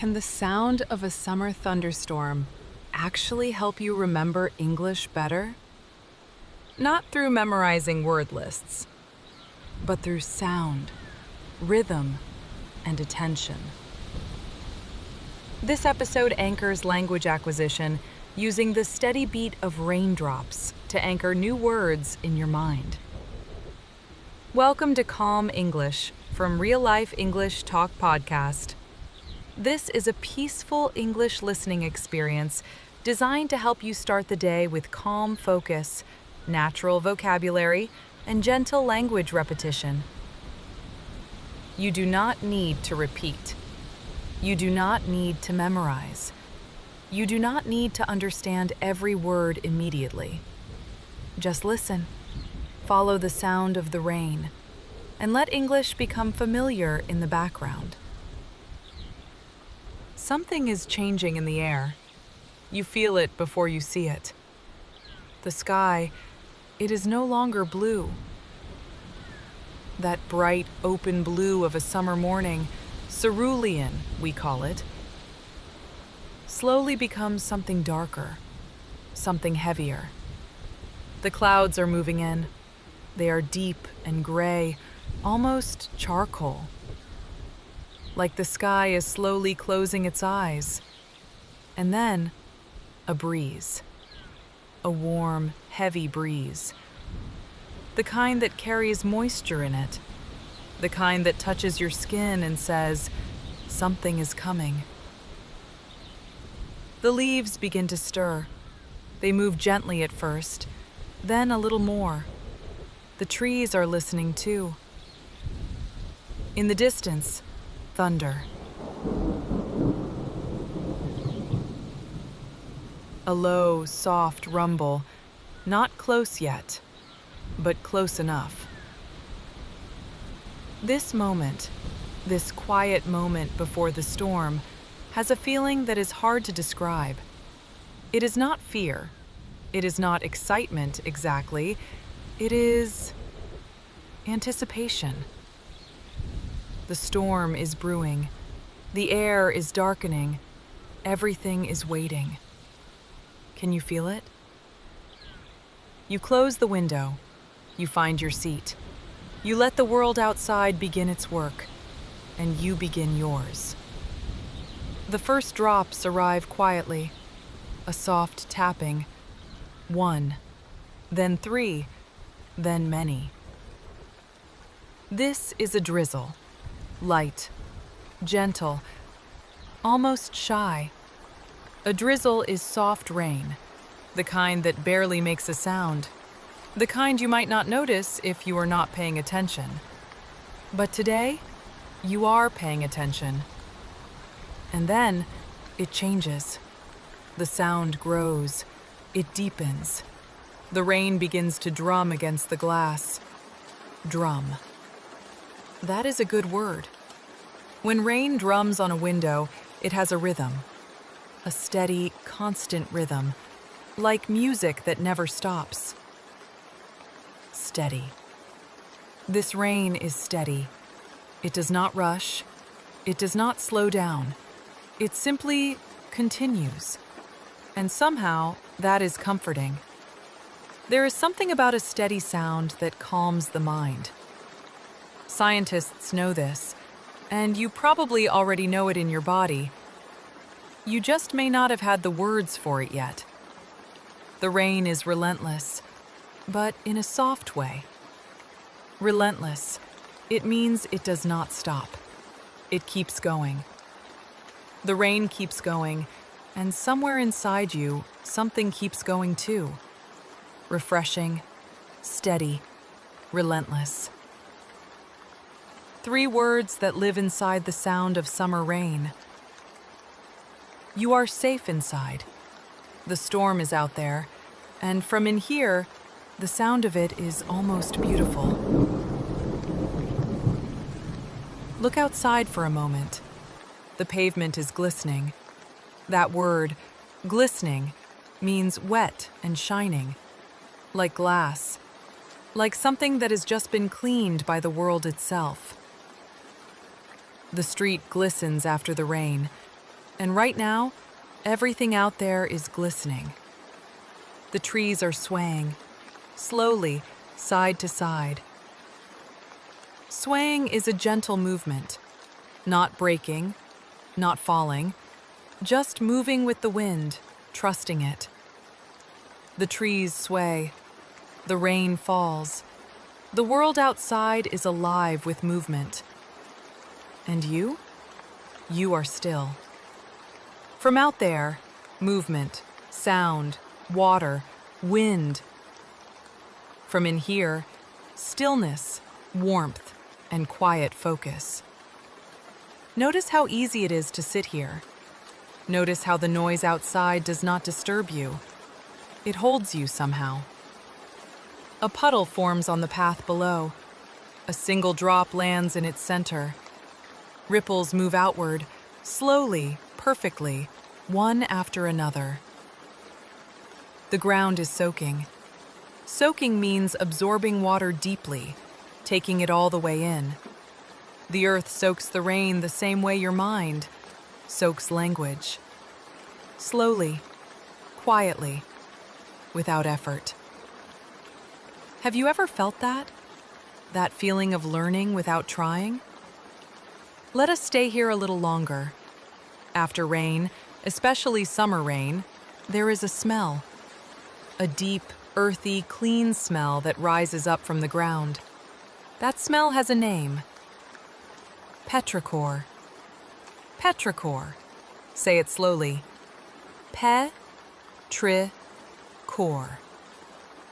Can the sound of a summer thunderstorm actually help you remember English better? Not through memorizing word lists, but through sound, rhythm, and attention. This episode anchors language acquisition using the steady beat of raindrops to anchor new words in your mind. Welcome to Calm English from Real Life English Talk Podcast. This is a peaceful English listening experience designed to help you start the day with calm focus, natural vocabulary, and gentle language repetition. You do not need to repeat. You do not need to memorize. You do not need to understand every word immediately. Just listen, follow the sound of the rain, and let English become familiar in the background. Something is changing in the air. You feel it before you see it. The sky, it is no longer blue. That bright, open blue of a summer morning, cerulean, we call it, slowly becomes something darker, something heavier. The clouds are moving in. They are deep and gray, almost charcoal. Like the sky is slowly closing its eyes. And then, a breeze. A warm, heavy breeze. The kind that carries moisture in it. The kind that touches your skin and says, something is coming. The leaves begin to stir. They move gently at first, then a little more. The trees are listening too. In the distance, thunder. A low, soft rumble, not close yet, but close enough. This moment, this quiet moment before the storm, has a feeling that is hard to describe. It is not fear. It is not excitement exactly. It is anticipation. The storm is brewing. The air is darkening. Everything is waiting. Can you feel it? You close the window. You find your seat. You let the world outside begin its work, and you begin yours. The first drops arrive quietly, a soft tapping. 1, then 3, then many. This is a drizzle. Light, gentle, almost shy. A drizzle is soft rain, the kind that barely makes a sound, the kind you might not notice if you are not paying attention. But today, you are paying attention. And then, it changes. The sound grows. It deepens. The rain begins to drum against the glass. Drum. That is a good word. When rain drums on a window, it has a rhythm. A steady, constant rhythm, like music that never stops. Steady. This rain is steady. It does not rush. It does not slow down. It simply continues. And somehow, that is comforting. There is something about a steady sound that calms the mind. Scientists know this, and you probably already know it in your body. You just may not have had the words for it yet. The rain is relentless, but in a soft way. Relentless. It means it does not stop. It keeps going. The rain keeps going, and somewhere inside you, something keeps going too. Refreshing, steady, relentless. 3 words that live inside the sound of summer rain. You are safe inside. The storm is out there, and from in here, the sound of it is almost beautiful. Look outside for a moment. The pavement is glistening. That word, glistening, means wet and shining, like glass, like something that has just been cleaned by the world itself. The street glistens after the rain, And right now, everything out there is glistening. The trees are swaying, slowly, side to side. Swaying is a gentle movement, not breaking, not falling, just moving with the wind, trusting it. The trees sway, the rain falls. The world outside is alive with movement. And you? You are still. From out there, movement, sound, water, wind. From in here, stillness, warmth, and quiet focus. Notice how easy it is to sit here. Notice how the noise outside does not disturb you. It holds you somehow. A puddle forms on the path below. A single drop lands in its center. Ripples move outward, slowly, perfectly, one after another. The ground is soaking. Soaking means absorbing water deeply, taking it all the way in. The earth soaks the rain the same way your mind soaks language. Slowly, quietly, without effort. Have you ever felt that? That feeling of learning without trying? Let us stay here a little longer. After rain, especially summer rain, there is a smell. A deep, earthy, clean smell that rises up from the ground. That smell has a name. Petrichor. Petrichor. Say it slowly. Pe-tri-chor.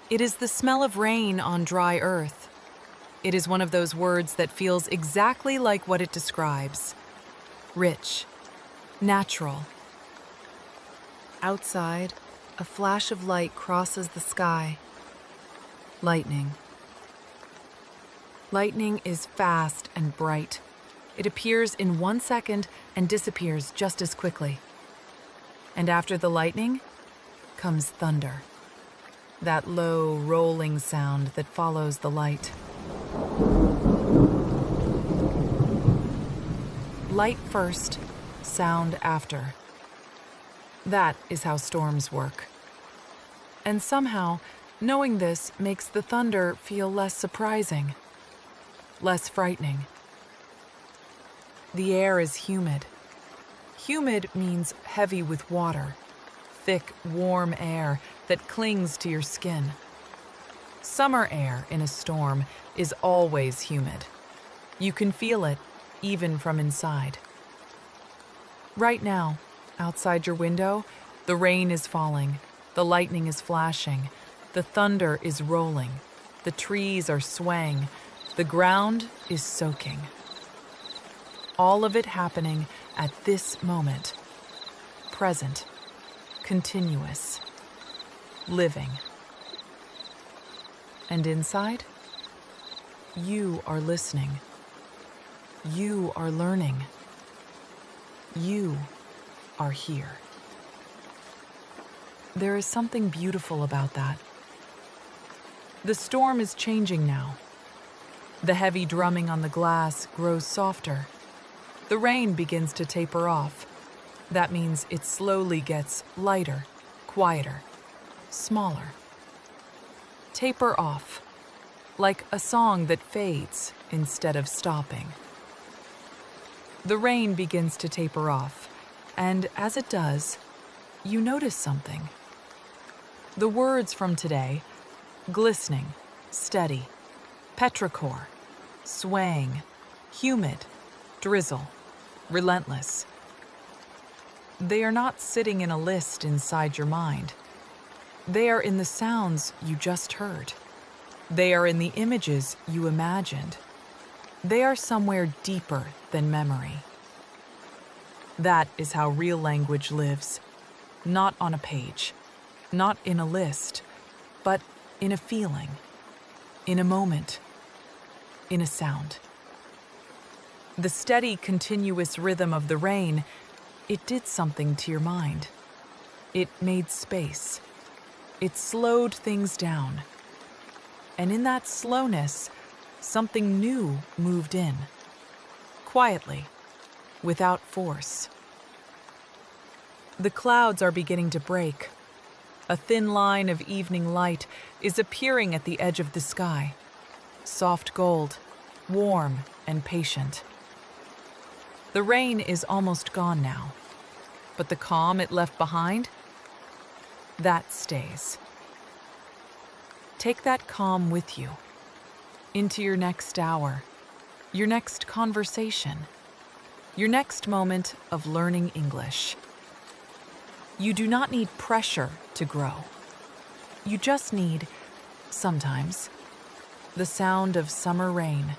It is the smell of rain on dry earth. It is one of those words that feels exactly like what it describes. Rich. Natural. Outside, a flash of light crosses the sky. Lightning. Lightning is fast and bright. It appears in 1 second and disappears just as quickly. And after the lightning comes thunder. That low, rolling sound that follows the light. Light first, sound after. That is how storms work. And somehow, knowing this makes the thunder feel less surprising, less frightening. The air is humid. Humid means heavy with water, thick, warm air that clings to your skin. Summer air in a storm is always humid. You can feel it, even from inside. Right now, outside your window, the rain is falling, the lightning is flashing, the thunder is rolling, the trees are swaying, the ground is soaking. All of it happening at this moment. Present, continuous, living. And inside, you are listening. You are learning. You are here. There is something beautiful about that. The storm is changing now. The heavy drumming on the glass grows softer. The rain begins to taper off. That means it slowly gets lighter, quieter, smaller. Taper off, like a song that fades instead of stopping. The rain begins to taper off, and as it does, you notice something. The words from today, glistening, steady, petrichor, swaying, humid, drizzle, relentless. They are not sitting in a list inside your mind. They are in the sounds you just heard. They are in the images you imagined. They are somewhere deeper than memory. That is how real language lives, not on a page, not in a list, but in a feeling, in a moment, in a sound. The steady, continuous rhythm of the rain, it did something to your mind. It made space. It slowed things down. And in that slowness, something new moved in. Quietly, without force. The clouds are beginning to break. A thin line of evening light is appearing at the edge of the sky. Soft gold, warm and patient. The rain is almost gone now, but the calm it left behind, that stays. Take that calm with you into your next hour, your next conversation, your next moment of learning English. You do not need pressure to grow. You just need, sometimes, the sound of summer rain